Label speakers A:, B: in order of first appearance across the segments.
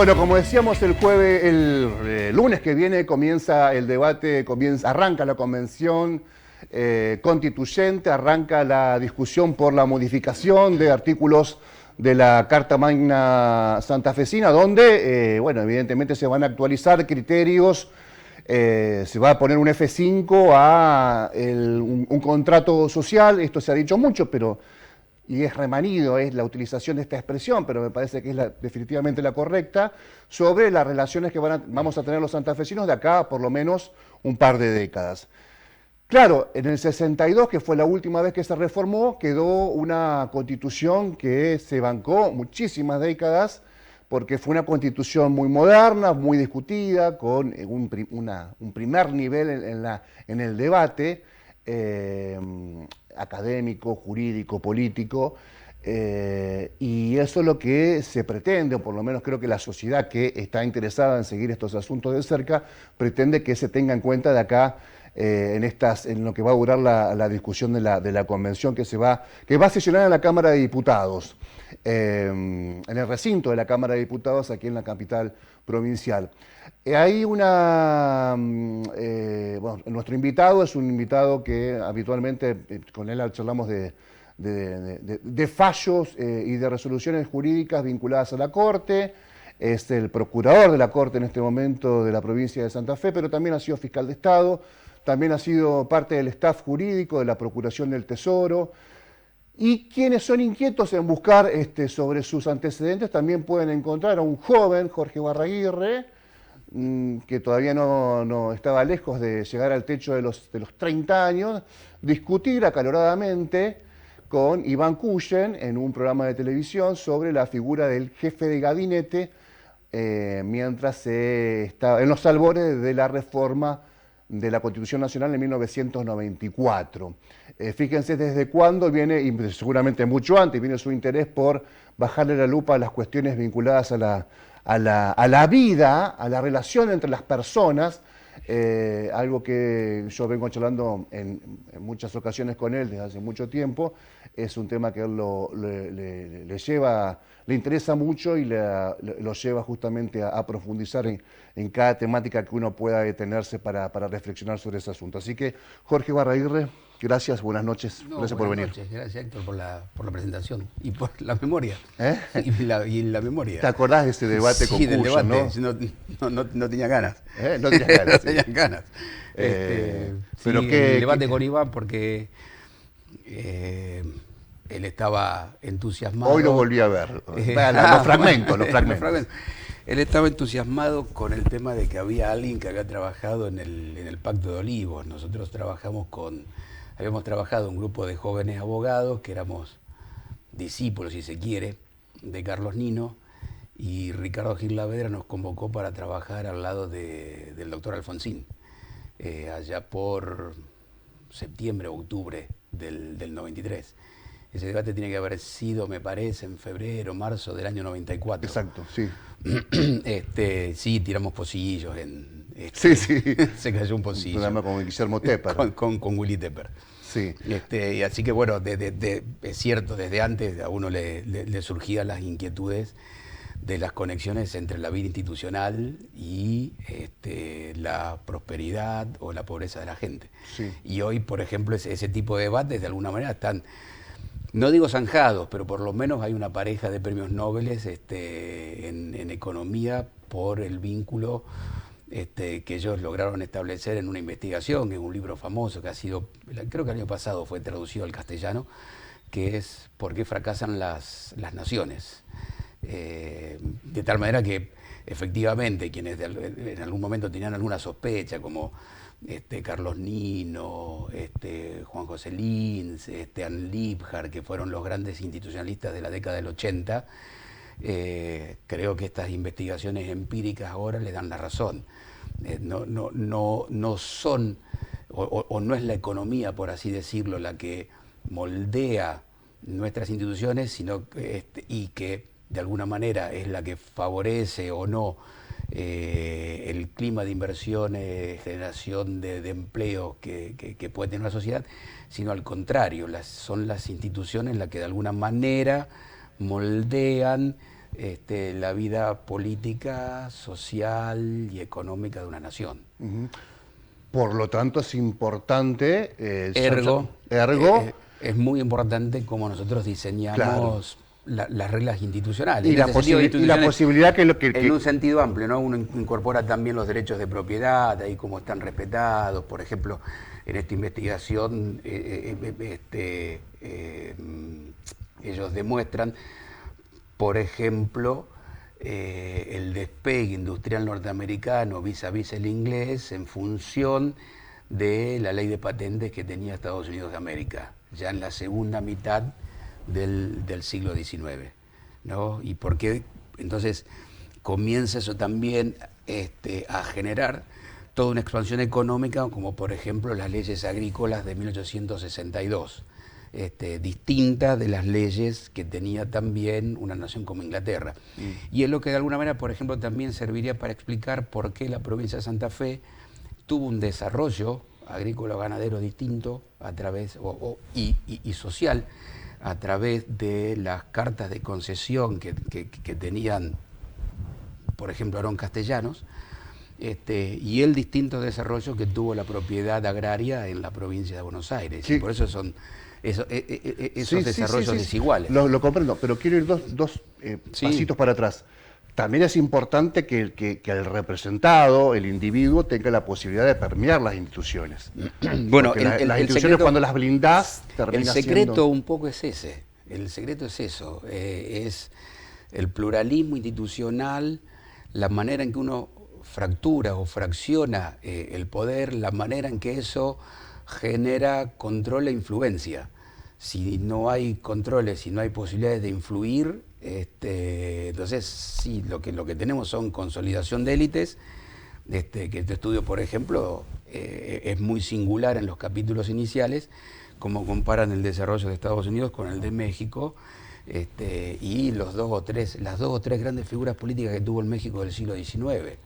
A: Bueno, como decíamos el lunes que viene comienza el debate, arranca la convención constituyente, arranca la discusión por la modificación de artículos de la Carta Magna Santafesina, donde, bueno, evidentemente se van a actualizar criterios, se va a poner un F5 a un contrato social, esto se ha dicho mucho, y es remanido, es la utilización de esta expresión, pero me parece que es definitivamente la correcta, sobre las relaciones que vamos a tener los santafesinos de acá por lo menos un par de décadas. Claro, en el 62, que fue la última vez que se reformó, quedó una constitución que se bancó muchísimas décadas, porque fue una constitución muy moderna, muy discutida, con un primer nivel en el debate académico, jurídico, político, y eso es lo que se pretende, o por lo menos creo que la sociedad que está interesada en seguir estos asuntos de cerca, pretende que se tenga en cuenta de acá en lo que va a durar la discusión de la convención que va a sesionar en la Cámara de Diputados, en el recinto de la Cámara de Diputados aquí en la capital provincial. Hay bueno, nuestro invitado es un invitado que habitualmente con él charlamos de fallos y de resoluciones jurídicas vinculadas a la Corte. Es el procurador de la Corte en este momento de la provincia de Santa Fe, pero también ha sido fiscal de Estado, también ha sido parte del staff jurídico de la Procuración del Tesoro. Y quienes son inquietos en buscar sobre sus antecedentes también pueden encontrar a un joven, Jorge Barraguirre, que todavía no estaba lejos de llegar al techo de los 30 años, discutir acaloradamente con Iván Cullen en un programa de televisión sobre la figura del jefe de gabinete mientras se estaba en los albores de la reforma de la Constitución Nacional en 1994. Fíjense desde cuándo viene, y seguramente mucho antes, viene su interés por bajarle la lupa a las cuestiones vinculadas a la vida, a la relación entre las personas, algo que yo vengo charlando en muchas ocasiones con él desde hace mucho tiempo. Es un tema que a él le interesa mucho y lo lleva justamente a profundizar en cada temática que uno pueda detenerse para reflexionar sobre ese asunto. Así que, Jorge Barraguirre, gracias, buenas noches, gracias por venir.
B: Noches, gracias Héctor por la presentación y por la memoria.
A: ¿Eh?
B: Y la memoria.
A: ¿Te acordás de ese debate con
B: del
A: Cullen,
B: debate, no tenía ganas.
A: No tenía ganas.
B: No tenía ganas.
A: Pero
B: sí, el debate con Iván porque él estaba entusiasmado.
A: Hoy lo volví a ver. Los fragmentos.
B: Él estaba entusiasmado con el tema de que había alguien que había trabajado en el Pacto de Olivos. Nosotros habíamos trabajado un grupo de jóvenes abogados que éramos discípulos, si se quiere, de Carlos Nino, y Ricardo Gil Lavedra nos convocó para trabajar al lado del doctor Alfonsín, allá por septiembre o octubre del 93. Ese debate tiene que haber sido, me parece, en febrero, marzo del año 94.
A: Exacto, sí.
B: Sí, tiramos pocillos.
A: Sí.
B: Se cayó un pocillo.
A: Un programa con Guillermo Tepper.
B: Con Willy Tepper.
A: Sí.
B: Y así que bueno, es cierto, desde antes a uno le surgían las inquietudes de las conexiones entre la vida institucional y la prosperidad o la pobreza de la gente.
A: Sí.
B: Y hoy, por ejemplo, ese tipo de debates de alguna manera están, no digo zanjados, pero por lo menos hay una pareja de premios Nobel en economía por el vínculo que ellos lograron establecer en una investigación, que es un libro famoso que ha sido, creo que el año pasado fue traducido al castellano, que es ¿Por qué fracasan las naciones? De tal manera que efectivamente quienes en algún momento tenían alguna sospecha, como Carlos Nino, Juan José Lins, Ann Liebhardt, que fueron los grandes institucionalistas de la década del 80, creo que estas investigaciones empíricas ahora le dan la razón. No son, o no es la economía, por así decirlo, la que moldea nuestras instituciones, sino y que de alguna manera es la que favorece o no el clima de inversiones, generación de empleo que puede tener la sociedad, sino al contrario, son las instituciones las que de alguna manera moldean la vida política, social y económica de una nación.
A: Por lo tanto, es importante...
B: Ergo,
A: ergo
B: es muy importante cómo nosotros diseñamos
A: claro.
B: Las reglas institucionales.
A: Y, la posibilidad que...
B: En un sentido amplio, ¿no? Uno incorpora también los derechos de propiedad, ahí cómo están respetados. Por ejemplo, en esta investigación ellos demuestran, por ejemplo, el despegue industrial norteamericano vis a vis el inglés en función de la ley de patentes que tenía Estados Unidos de América, ya en la segunda mitad del siglo XIX, ¿no? Y porque entonces comienza eso también a generar toda una expansión económica, como por ejemplo las leyes agrícolas de 1862, distintas de las leyes que tenía también una nación como Inglaterra. Y es lo que de alguna manera, por ejemplo, también serviría para explicar por qué la provincia de Santa Fe tuvo un desarrollo agrícola ganadero distinto a través y social a través de las cartas de concesión que tenían, por ejemplo, Aarón Castellanos, y el distinto desarrollo que tuvo la propiedad agraria en la provincia de Buenos Aires. Sí. Y por eso son esos desarrollos desiguales.
A: Lo comprendo, pero quiero ir dos pasitos para atrás. También es importante que el representado, el individuo, tenga la posibilidad de permear las instituciones.
B: Bueno,
A: las instituciones secreto, cuando las blindás, termina
B: el secreto
A: siendo...
B: un poco es ese. El secreto es eso. Es el pluralismo institucional, la manera en que uno fractura o fracciona el poder, la manera en que eso genera control e influencia. Si no hay controles, si no hay posibilidades de influir, entonces sí, lo que tenemos son consolidación de élites, que este estudio, por ejemplo, es muy singular en los capítulos iniciales, como comparan el desarrollo de Estados Unidos con el de México, y las dos o tres grandes figuras políticas que tuvo el México del siglo XIX,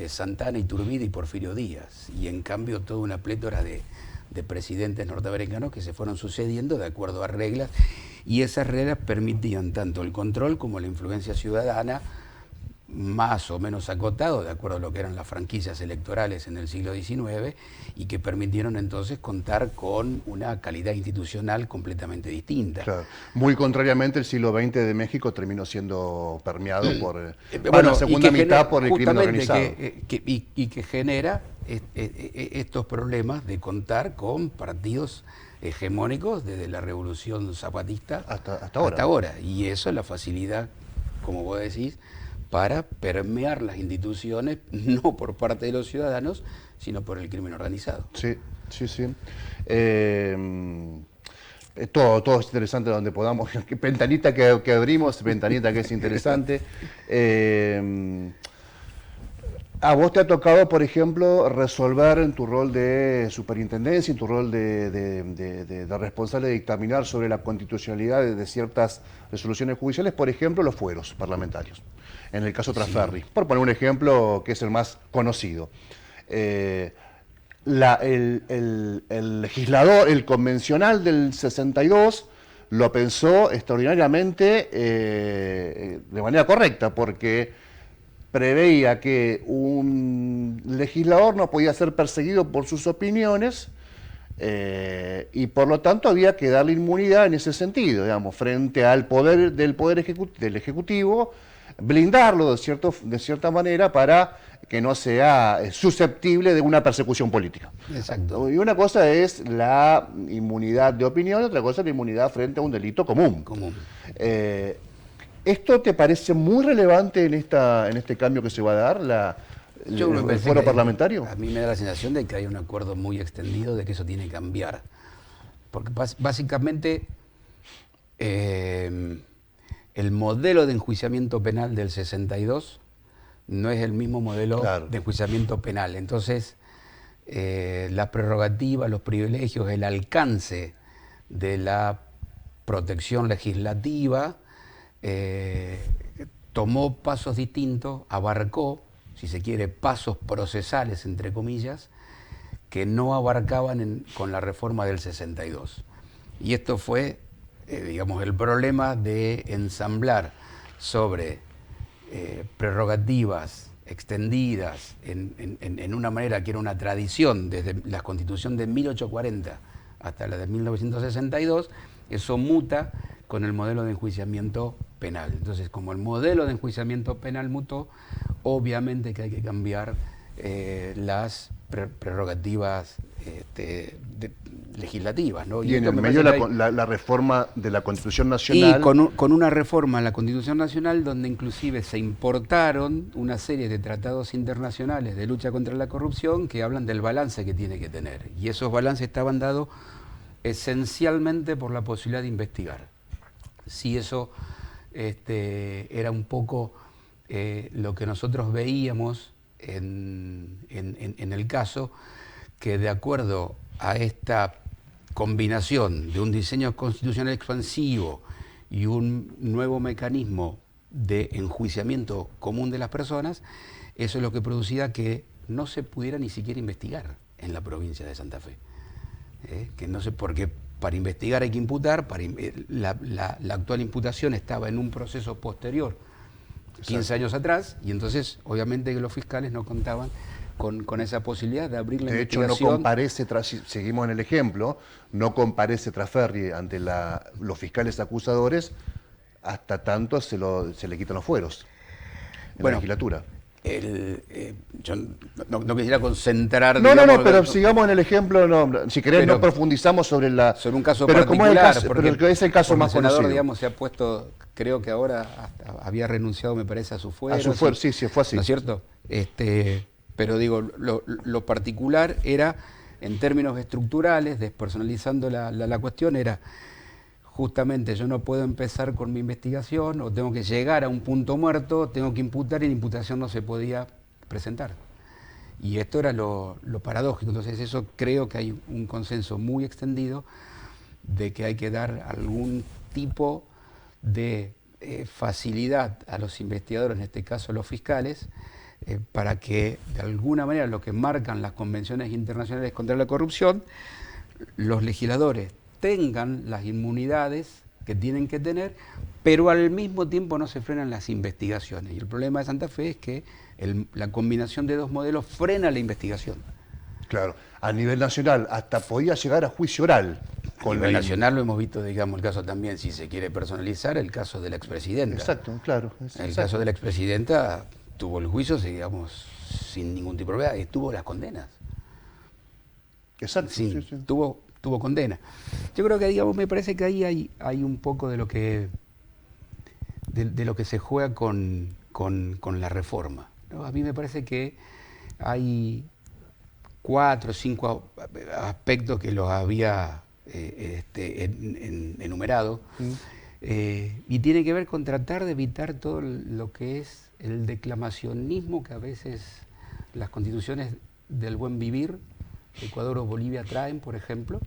B: Santana, Iturbide y Porfirio Díaz, y en cambio toda una plétora de presidentes norteamericanos que se fueron sucediendo de acuerdo a reglas, y esas reglas permitían tanto el control como la influencia ciudadana, más o menos acotado, de acuerdo a lo que eran las franquicias electorales en el siglo XIX, y que permitieron entonces contar con una calidad institucional completamente distinta.
A: Claro. Muy contrariamente, el siglo XX de México terminó siendo permeado por
B: la
A: segunda mitad por el crimen organizado.
B: Y que genera estos problemas de contar con partidos hegemónicos desde la Revolución Zapatista hasta ahora. Y eso es la facilidad, como vos decís, para permear las instituciones, no por parte de los ciudadanos, sino por el crimen organizado.
A: Sí. Todo es interesante donde podamos. Ventanita que abrimos, ventanita que es interesante. A vos te ha tocado, por ejemplo, resolver en tu rol de superintendencia, en tu rol de responsable de dictaminar sobre la constitucionalidad de ciertas resoluciones judiciales, por ejemplo, los fueros parlamentarios. En el caso Trasferri, por poner un ejemplo que es el más conocido. El legislador, el convencional del 62, lo pensó extraordinariamente de manera correcta, porque preveía que un legislador no podía ser perseguido por sus opiniones y por lo tanto había que darle inmunidad en ese sentido, digamos, frente al poder del Ejecutivo, blindarlo de cierta manera para que no sea susceptible de una persecución política.
B: Exacto.
A: Y una cosa es la inmunidad de opinión, otra cosa es la inmunidad frente a un delito común. ¿Esto te parece muy relevante en este cambio que se va a dar, el fuero parlamentario?
B: A mí me da la sensación de que hay un acuerdo muy extendido de que eso tiene que cambiar. Porque básicamente el modelo de enjuiciamiento penal del 62 no es el mismo modelo de enjuiciamiento penal. Entonces, las prerrogativas, los privilegios, el alcance de la protección legislativa tomó pasos distintos, abarcó, si se quiere, pasos procesales, entre comillas, que no abarcaban con la reforma del 62. Y esto fue, digamos, el problema de ensamblar sobre prerrogativas extendidas en una manera que era una tradición desde la Constitución de 1840 hasta la de 1962, eso muta con el modelo de enjuiciamiento penal. Entonces, como el modelo de enjuiciamiento penal mutó, obviamente que hay que cambiar las prerrogativas legislativas, ¿no?
A: Y en el medio la reforma de la Constitución Nacional.
B: Y con una reforma en la Constitución Nacional donde inclusive se importaron una serie de tratados internacionales de lucha contra la corrupción que hablan del balance que tiene que tener. Y esos balances estaban dados esencialmente por la posibilidad de investigar. Si eso era un poco lo que nosotros veíamos en el caso, que de acuerdo a esta combinación de un diseño constitucional expansivo y un nuevo mecanismo de enjuiciamiento común de las personas, eso es lo que producía que no se pudiera ni siquiera investigar en la provincia de Santa Fe. Que no sé, porque para investigar hay que imputar, la actual imputación estaba en un proceso posterior, 15 años atrás, y entonces obviamente que los fiscales no contaban con esa posibilidad de abrir la investigación.
A: De hecho, no comparece, seguimos en el ejemplo, no comparece Trasferri ante los fiscales acusadores hasta tanto se le quitan los fueros en la legislatura.
B: Yo no quisiera concentrar...
A: No, pero sigamos en el ejemplo, si querés no profundizamos sobre
B: un caso
A: pero
B: particular,
A: pero es el caso más
B: senador,
A: conocido.
B: Digamos, se ha puesto, creo que ahora había renunciado, me parece, a su fuero.
A: A su fuero, sí, fue así.
B: ¿No es cierto? Pero digo, lo particular era, en términos estructurales, despersonalizando la cuestión, era justamente yo no puedo empezar con mi investigación o tengo que llegar a un punto muerto, tengo que imputar y la imputación no se podía presentar. Y esto era lo paradójico. Entonces eso creo que hay un consenso muy extendido de que hay que dar algún tipo de facilidad a los investigadores, en este caso a los fiscales, para que de alguna manera lo que marcan las convenciones internacionales contra la corrupción, los legisladores tengan las inmunidades que tienen que tener, pero al mismo tiempo no se frenan las investigaciones. Y el problema de Santa Fe es que la combinación de dos modelos frena la investigación.
A: Claro, a nivel nacional hasta podía llegar a juicio oral.
B: A nivel nacional lo hemos visto, digamos, el caso también, si se quiere personalizar, el caso de la expresidenta.
A: Exacto, claro.
B: El caso de la expresidenta tuvo el juicio, digamos, sin ningún tipo de problema, y tuvo las condenas.
A: Exacto. Sí.
B: Tuvo condena. Yo creo que, digamos, me parece que ahí hay un poco de lo que se juega con la reforma, ¿no? A mí me parece que hay 4 o 5 aspectos que los había enumerado, y tiene que ver con tratar de evitar todo lo que es el declamacionismo que a veces las constituciones del buen vivir, Ecuador o Bolivia traen, por ejemplo,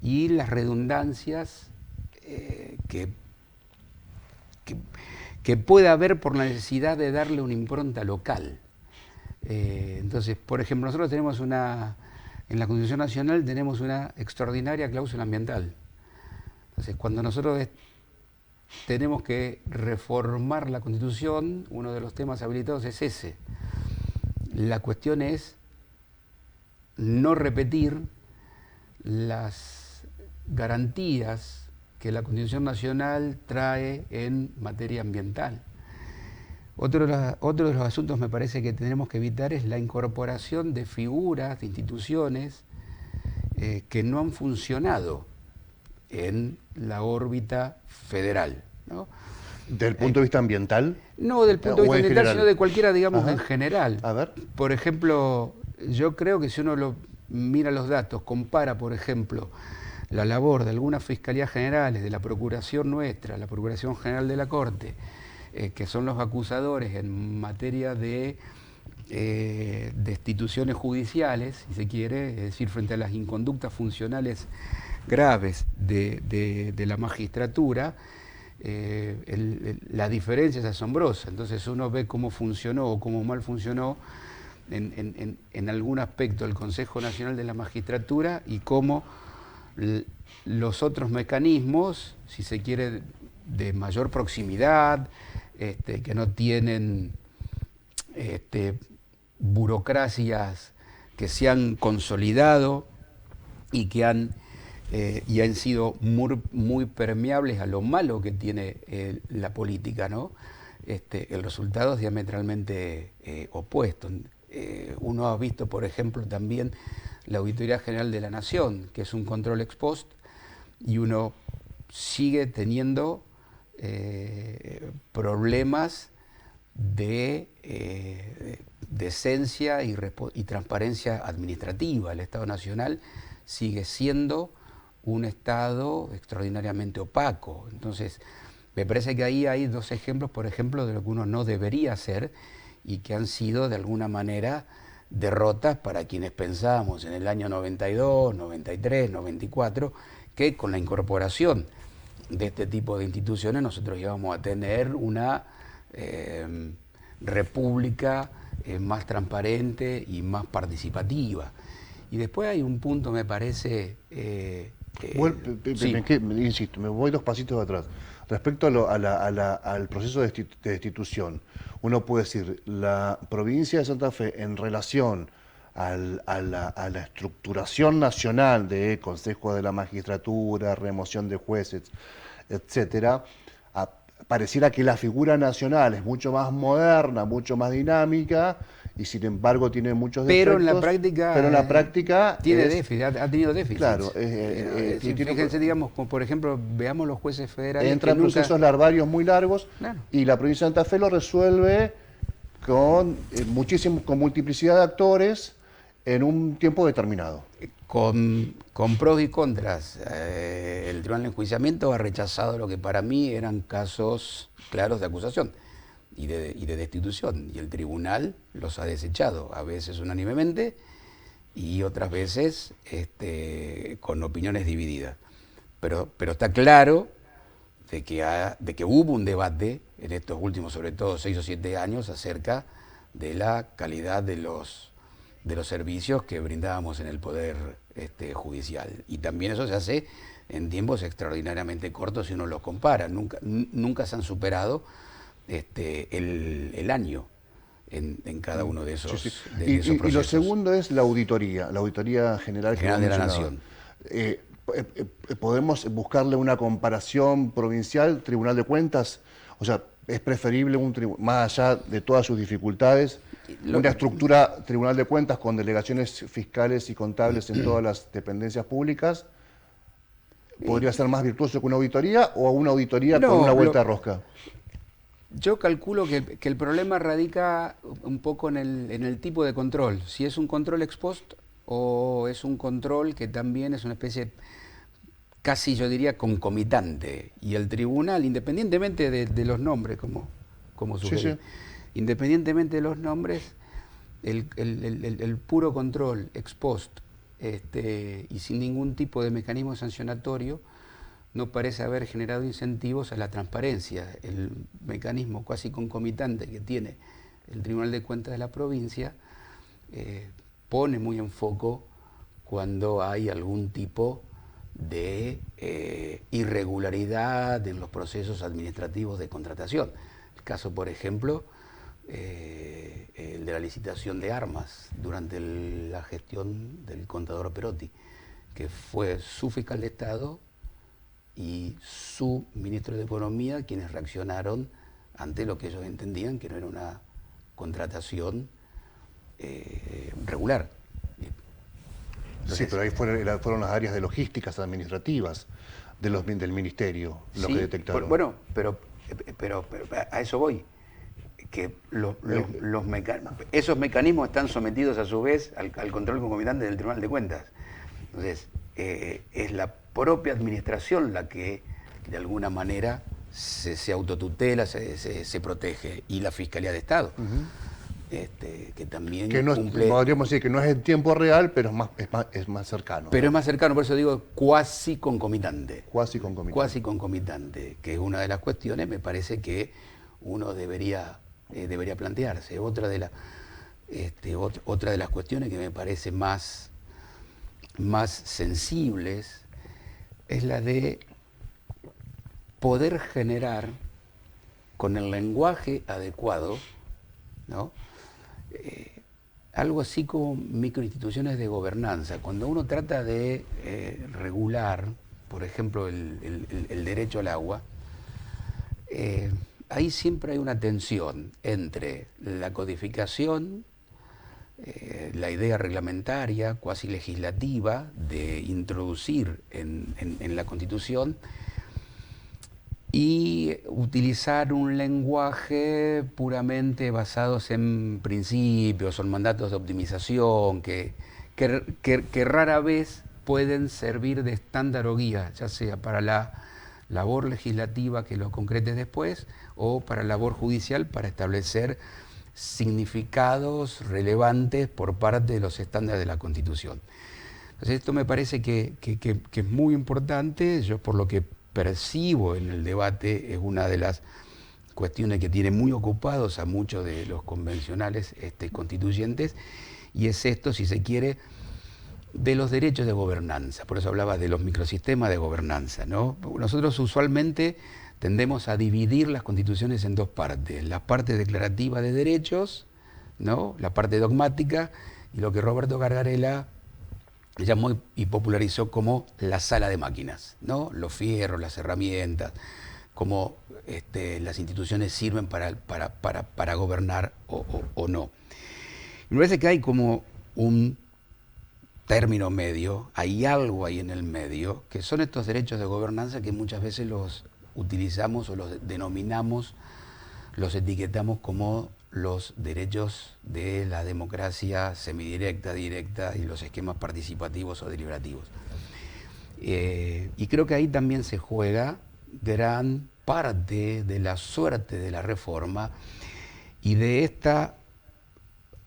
B: y las redundancias que puede haber por la necesidad de darle una impronta local. Entonces, por ejemplo, nosotros tenemos en la Constitución Nacional tenemos una extraordinaria cláusula ambiental. Entonces, cuando nosotros tenemos que reformar la Constitución, uno de los temas habilitados es ese. La cuestión es no repetir las garantías que la Constitución Nacional trae en materia ambiental. Otro de los asuntos me parece que tenemos que evitar es la incorporación de figuras, de instituciones que no han funcionado en la órbita federal, ¿no?
A: ¿Del punto de vista ambiental?
B: No, del punto de vista ambiental, sino de cualquiera, digamos,
A: Ajá.
B: en general.
A: A ver.
B: Por ejemplo, yo creo que si uno mira los datos, compara, por ejemplo, la labor de algunas fiscalías generales, de la Procuración nuestra, la Procuración General de la Corte, que son los acusadores en materia de destituciones judiciales, si se quiere, es decir, frente a las inconductas funcionales graves de la magistratura, la diferencia es asombrosa. Entonces uno ve cómo funcionó o cómo mal funcionó en algún aspecto el Consejo Nacional de la Magistratura y cómo los otros mecanismos, si se quiere, de mayor proximidad, que no tienen burocracias que se han consolidado y que han sido muy permeables a lo malo que tiene la política, ¿no? El resultado es diametralmente opuesto. Uno ha visto, por ejemplo, también la Auditoría General de la Nación, que es un control ex post, y uno sigue teniendo problemas de decencia y transparencia administrativa. El Estado Nacional sigue siendo un Estado extraordinariamente opaco. Entonces, me parece que ahí hay dos ejemplos, por ejemplo, de lo que uno no debería hacer y que han sido de alguna manera derrotas para quienes pensábamos en el año 92, 93, 94, que con la incorporación de este tipo de instituciones nosotros íbamos a tener una república más transparente y más participativa. Y después hay un punto, me parece...
A: sí. Insisto, me voy 2 pasitos atrás. Respecto al proceso de destitución, uno puede decir, la provincia de Santa Fe en relación a la estructuración nacional de Consejo de la Magistratura, remoción de jueces, etcétera, pareciera que la figura nacional es mucho más moderna, mucho más dinámica, y sin embargo tiene muchos defectos.
B: Pero en la práctica tiene déficit, ha tenido déficit.
A: Claro.
B: Fíjense, digamos, como por ejemplo, veamos los jueces federales.
A: Entran procesos larvarios muy largos, claro, y la provincia de Santa Fe lo resuelve con multiplicidad de actores en un tiempo determinado.
B: Con pros y contras. El Tribunal de Enjuiciamiento ha rechazado lo que para mí eran casos claros de acusación y de destitución, y el tribunal los ha desechado, a veces unánimemente y otras veces con opiniones divididas. Pero está claro de que hubo un debate en estos últimos, sobre todo 6 o 7 años, acerca de la calidad de los servicios que brindábamos en el Poder Judicial. Y también eso se hace en tiempos extraordinariamente cortos si uno los compara. Nunca se han superado el año en cada uno de esos,
A: sí.
B: De esos procesos.
A: Y lo segundo es la Auditoría General
B: de la Nación.
A: ¿Podemos buscarle una comparación provincial, Tribunal de Cuentas? O sea, ¿es preferible más allá de todas sus dificultades, una estructura Tribunal de Cuentas con delegaciones fiscales y contables en todas las dependencias públicas? ¿Podría ser más virtuoso que una auditoría o una auditoría con una vuelta de rosca?
B: Yo calculo que el problema radica un poco en el tipo de control. Si es un control ex post o es un control que también es una especie casi, yo diría, concomitante. Y el tribunal, independientemente de los nombres, como sugerí, independientemente de los nombres, el puro control ex post y sin ningún tipo de mecanismo sancionatorio no parece haber generado incentivos a la transparencia. El mecanismo casi concomitante que tiene el Tribunal de Cuentas de la provincia pone muy en foco cuando hay algún tipo de irregularidad en los procesos administrativos de contratación. El caso, por ejemplo, el de la licitación de armas durante la gestión del contador Perotti, que fue su fiscal de Estado y su ministro de Economía quienes reaccionaron ante lo que ellos entendían que no era una contratación regular.
A: Entonces, sí, pero ahí fueron las áreas de logísticas administrativas del ministerio lo que detectaron.
B: Bueno, pero a eso voy, que esos mecanismos están sometidos a su vez al control concomitante del Tribunal de Cuentas. Entonces, es la propia administración la que de alguna manera se autotutela, se protege, y la Fiscalía de Estado, que también cumple...
A: Podríamos decir que no es en tiempo real, pero es más cercano.
B: Pero es más cercano, por eso digo cuasi concomitante.
A: Cuasi concomitante,
B: que es una de las cuestiones, me parece que uno debería plantearse. Otra de las cuestiones que me parece más sensibles es la de poder generar con el lenguaje adecuado, ¿no? Algo así como microinstituciones de gobernanza. Cuando uno trata de regular, por ejemplo, el derecho al agua, ahí siempre hay una tensión entre la codificación, la idea reglamentaria, cuasi legislativa, de introducir en la Constitución y utilizar un lenguaje puramente basados en principios o en mandatos de optimización que rara vez pueden servir de estándar o guía, ya sea para la labor legislativa que lo concrete después o para la labor judicial para establecer significados relevantes por parte de los estándares de la Constitución. Entonces esto me parece que es muy importante. Yo, por lo que percibo en el debate, es una de las cuestiones que tiene muy ocupados a muchos de los convencionales constituyentes, y es esto, si se quiere, de los derechos de gobernanza. Por eso hablaba de los microsistemas de gobernanza, ¿no? Nosotros usualmente tendemos a dividir las constituciones en dos partes: la parte declarativa de derechos, ¿no?, la parte dogmática, y lo que Roberto Gargarella llamó y popularizó como la sala de máquinas, ¿no? Los fierros, las herramientas, cómo las instituciones sirven para gobernar o no. Me parece que hay como un término medio, hay algo ahí en el medio, que son estos derechos de gobernanza que muchas veces los utilizamos o los denominamos, los etiquetamos como los derechos de la democracia semidirecta, directa y los esquemas participativos o deliberativos. Y creo que ahí también se juega gran parte de la suerte de la reforma y de esta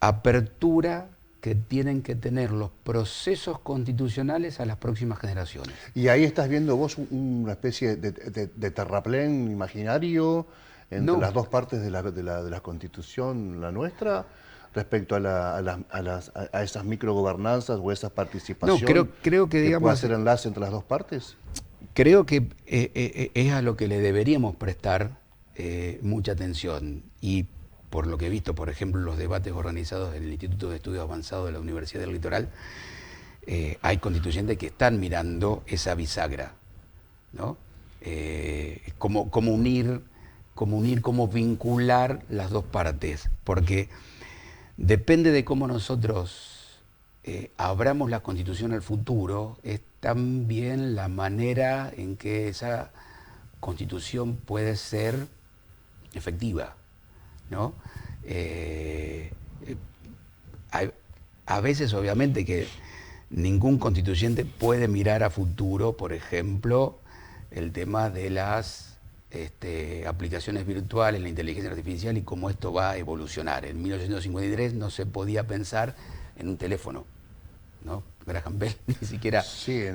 B: apertura que tienen que tener los procesos constitucionales a las próximas generaciones.
A: Y ahí estás viendo vos una especie de terraplén imaginario entre las dos partes de la Constitución, la nuestra, respecto a esas microgobernanzas o esas participaciones.
B: No, creo que digamos,
A: ¿puede hacer enlace entre las dos partes?
B: Creo que es a lo que le deberíamos prestar mucha atención, y por lo que he visto, por ejemplo, en los debates organizados en el Instituto de Estudios Avanzados de la Universidad del Litoral, hay constituyentes que están mirando esa bisagra, ¿no? Cómo unir, cómo vincular las dos partes, porque depende de cómo nosotros abramos la Constitución al futuro, es también la manera en que esa Constitución puede ser efectiva, ¿no? A veces, obviamente, que ningún constituyente puede mirar a futuro, por ejemplo, el tema de las aplicaciones virtuales, la inteligencia artificial y cómo esto va a evolucionar. En 1853 no se podía pensar en un teléfono, ¿no? Graham Bell ni siquiera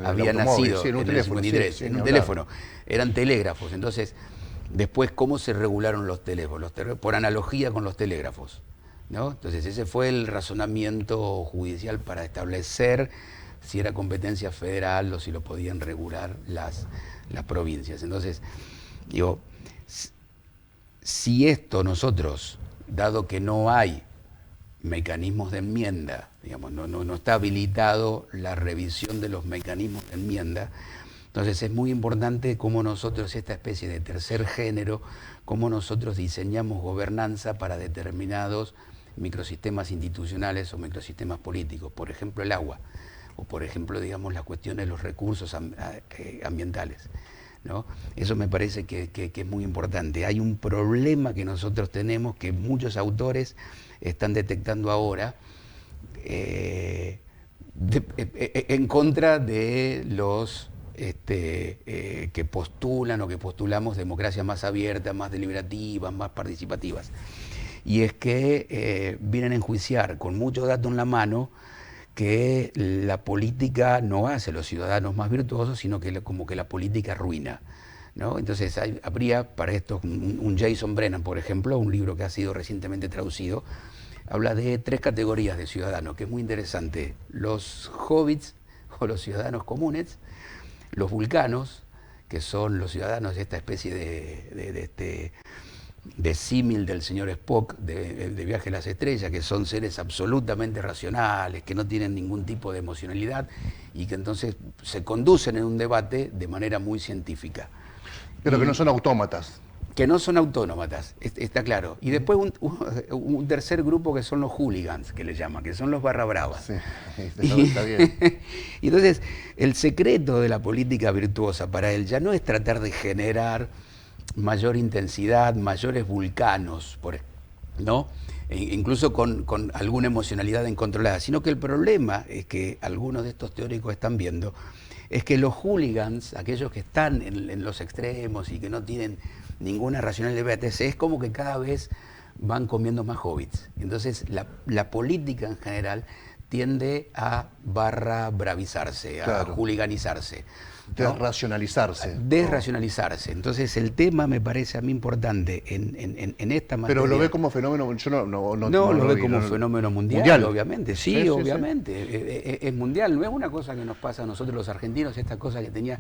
B: había nacido en el 53, en un teléfono. Eran telégrafos. Entonces, después, ¿cómo se regularon los teléfonos? Por analogía con los telégrafos, ¿no? Entonces, ese fue el razonamiento judicial para establecer si era competencia federal o si lo podían regular las provincias. Entonces, digo, si esto nosotros, dado que no hay mecanismos de enmienda, digamos, no está habilitado la revisión de los mecanismos de enmienda, entonces es muy importante cómo nosotros, esta especie de tercer género, cómo nosotros diseñamos gobernanza para determinados microsistemas institucionales o microsistemas políticos, por ejemplo el agua, o por ejemplo, digamos, las cuestiones de los recursos ambientales, ¿no? Eso me parece que es muy importante. Hay un problema que nosotros tenemos, que muchos autores están detectando ahora, en contra de los que postulan o que postulamos democracias más abiertas, más deliberativas, más participativas. Y es que vienen a enjuiciar con mucho dato en la mano que la política no hace a los ciudadanos más virtuosos, sino que como que la política arruina, ¿no? Entonces habría para esto un Jason Brennan, por ejemplo, un libro que ha sido recientemente traducido, habla de 3 categorías de ciudadanos, que es muy interesante: los hobbits o los ciudadanos comunes, los vulcanos, que son los ciudadanos de esta especie de símil del señor Spock de Viaje a las Estrellas, que son seres absolutamente racionales, que no tienen ningún tipo de emocionalidad y que entonces se conducen en un debate de manera muy científica.
A: Pero que no son autómatas.
B: Que no son autómatas, está claro. Y después un tercer grupo que son los hooligans, que le llaman, que son los barra bravas.
A: Sí, está bien.
B: Y entonces, el secreto de la política virtuosa para él ya no es tratar de generar mayor intensidad, mayores vulcanos, ¿no? Incluso con alguna emocionalidad incontrolada, sino que el problema es que algunos de estos teóricos están viendo, es que los hooligans, aquellos que están en los extremos y que no tienen ninguna racionalidad de BTC, es como que cada vez van comiendo más hobbits. Entonces la política en general tiende a barra bravizarse, a hooliganizarse, ¿no? Desracionalizarse. Entonces el tema me parece a mí importante en esta materia.
A: Pero lo ve como fenómeno, yo no
B: lo ve como fenómeno mundial, obviamente. Sí, obviamente. Es mundial, no es una cosa que nos pasa a nosotros los argentinos, esta cosa que tenía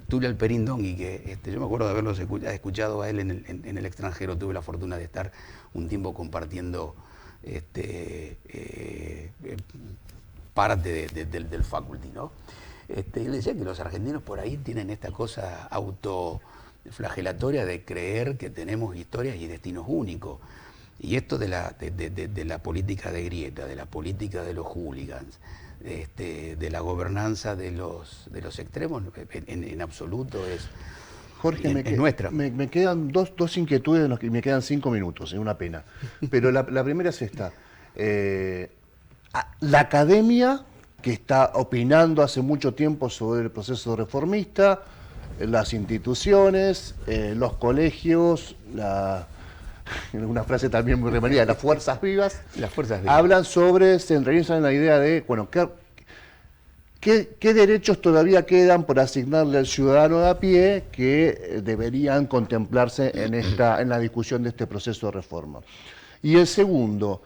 B: Tulio Alperindón y que yo me acuerdo de haberlo escuchado a él en el extranjero. Tuve la fortuna de estar un tiempo compartiendo parte del faculty, ¿no? Él decía que los argentinos por ahí tienen esta cosa autoflagelatoria de creer que tenemos historias y destinos únicos. Y esto de la política de grieta, de la política de los hooligans, de la gobernanza de los extremos, en absoluto es...
A: Jorge,
B: es nuestra.
A: Me quedan dos inquietudes y me quedan 5 minutos, es una pena. Pero la primera es esta. La academia, que está opinando hace mucho tiempo sobre el proceso reformista, las instituciones, los colegios, una frase también muy remarida, las fuerzas vivas, hablan sobre, se entrevistan en la idea de, bueno, ¿qué derechos todavía quedan por asignarle al ciudadano de a pie que deberían contemplarse en la discusión de este proceso de reforma? Y el segundo,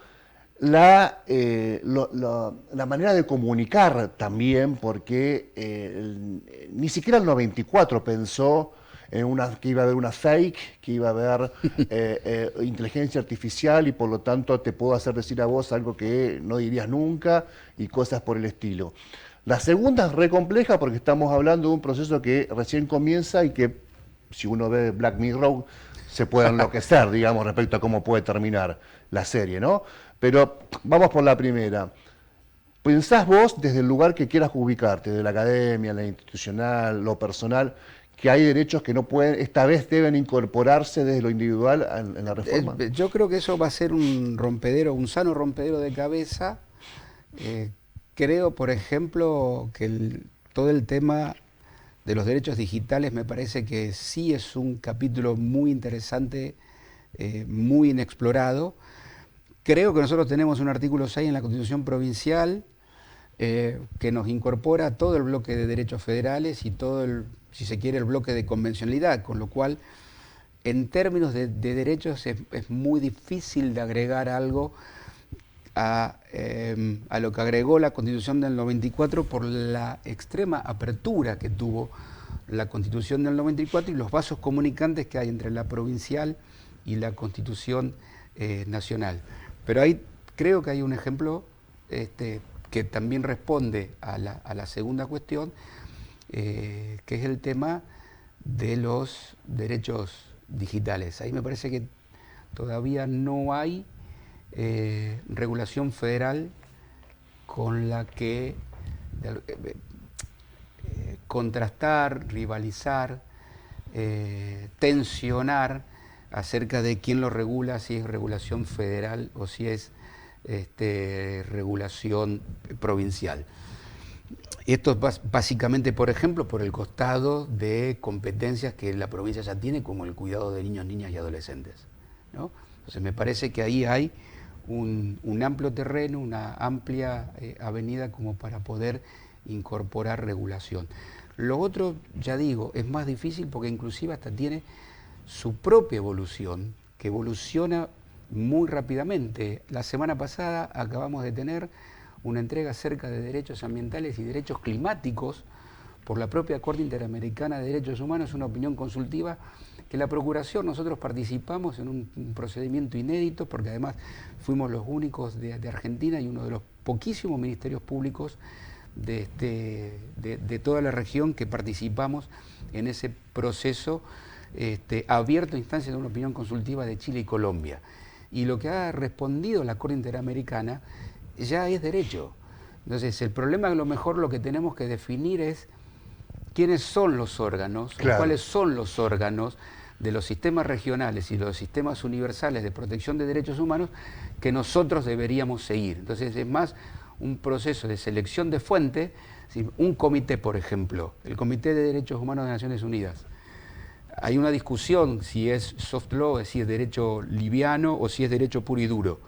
A: la manera de comunicar también, porque ni siquiera el 94 pensó que iba a haber una fake, que iba a haber inteligencia artificial y por lo tanto te puedo hacer decir a vos algo que no dirías nunca y cosas por el estilo. La segunda es re compleja porque estamos hablando de un proceso que recién comienza y que si uno ve Black Mirror se puede enloquecer, digamos, respecto a cómo puede terminar la serie, ¿no? Pero vamos por la primera. ¿Pensás vos, desde el lugar que quieras ubicarte, de la academia, la institucional, lo personal, que hay derechos que no pueden, esta vez deben incorporarse desde lo individual en la reforma?
B: Yo creo que eso va a ser un sano rompedero de cabeza. Creo, por ejemplo, que todo el tema de los derechos digitales me parece que sí es un capítulo muy interesante, muy inexplorado. Creo que nosotros tenemos un artículo 6 en la Constitución Provincial que nos incorpora todo el bloque de derechos federales y todo si se quiere, el bloque de convencionalidad, con lo cual, en términos de derechos, es muy difícil de agregar algo a lo que agregó la Constitución del 94 por la extrema apertura que tuvo la Constitución del 94 y los vasos comunicantes que hay entre la provincial y la Constitución nacional. Pero ahí creo que hay un ejemplo que también responde a la segunda cuestión, que es el tema de los derechos digitales. Ahí me parece que todavía no hay regulación federal con la que contrastar, rivalizar, tensionar acerca de quién lo regula, si es regulación federal o si es regulación provincial. Esto es básicamente, por ejemplo, por el costado de competencias que la provincia ya tiene, como el cuidado de niños, niñas y adolescentes, ¿no? Entonces me parece que ahí hay un amplio terreno, una amplia avenida como para poder incorporar regulación. Lo otro, ya digo, es más difícil porque inclusive hasta tiene su propia evolución, que evoluciona muy rápidamente. La semana pasada acabamos de tener una entrega acerca de derechos ambientales y derechos climáticos por la propia Corte Interamericana de Derechos Humanos, una opinión consultiva que la Procuración, nosotros participamos en un procedimiento inédito, porque además fuimos los únicos de Argentina y uno de los poquísimos ministerios públicos de toda la región que participamos en ese proceso abierto a instancias de una opinión consultiva de Chile y Colombia. Y lo que ha respondido la Corte Interamericana ya es derecho. Entonces, el problema, a lo mejor, lo que tenemos que definir es quiénes son los órganos,
A: claro,
B: cuáles son los órganos de los sistemas regionales y los sistemas universales de protección de derechos humanos que nosotros deberíamos seguir. Entonces, es más un proceso de selección de fuente, un comité, por ejemplo, el Comité de Derechos Humanos de Naciones Unidas. Hay una discusión si es soft law, si es derecho liviano o si es derecho puro y duro.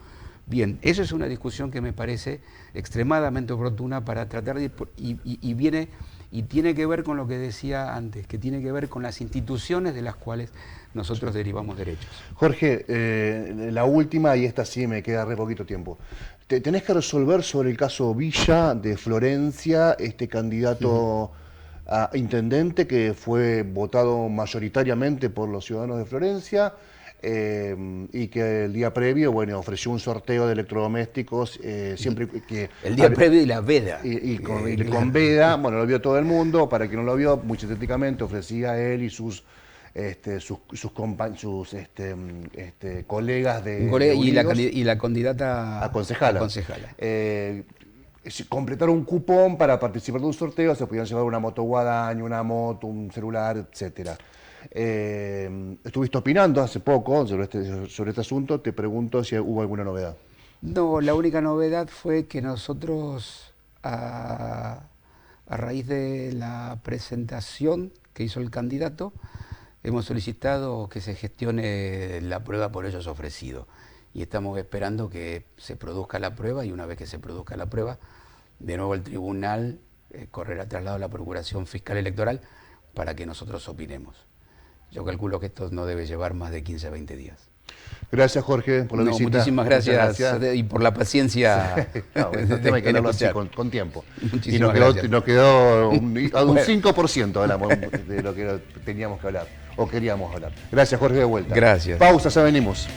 B: Bien, eso es una discusión que me parece extremadamente oportuna para tratar de y viene y tiene que ver con lo que decía antes, que tiene que ver con las instituciones de las cuales nosotros derivamos derechos.
A: Jorge, la última, y esta sí me queda re poquito tiempo. Tenés que resolver sobre el caso Villa de Florencia, este candidato a intendente que fue votado mayoritariamente por los ciudadanos de Florencia, y que el día previo, bueno, ofreció un sorteo de electrodomésticos, siempre que...
B: El día previo y la veda.
A: Y con veda, bueno, lo vio todo el mundo. Para quien no lo vio, muy sintéticamente ofrecía a él y sus colegas de
B: y la candidata
A: a concejala. Completar un cupón para participar de un sorteo, se podían llevar una moto guadaña, una moto, un celular, etcétera. Estuviste opinando hace poco sobre este asunto, te pregunto si hubo alguna novedad.
B: No, la única novedad fue que nosotros, a raíz de la presentación que hizo el candidato, hemos solicitado que se gestione la prueba por ellos ofrecido. Y estamos esperando que se produzca la prueba, y una vez que se produzca la prueba, de nuevo el tribunal correrá traslado a la Procuración Fiscal Electoral para que nosotros opinemos. Yo calculo que esto no debe llevar más de 15 a 20 días.
A: Gracias, Jorge, por la visita.
B: Muchísimas gracias y por la paciencia.
A: No, este tema hay que hablarlo así, con tiempo.
B: Muchísimas gracias.
A: Nos quedó un 5% hablamos de lo que teníamos que hablar o queríamos hablar. Gracias, Jorge, de vuelta.
B: Gracias.
A: Pausa, ya venimos.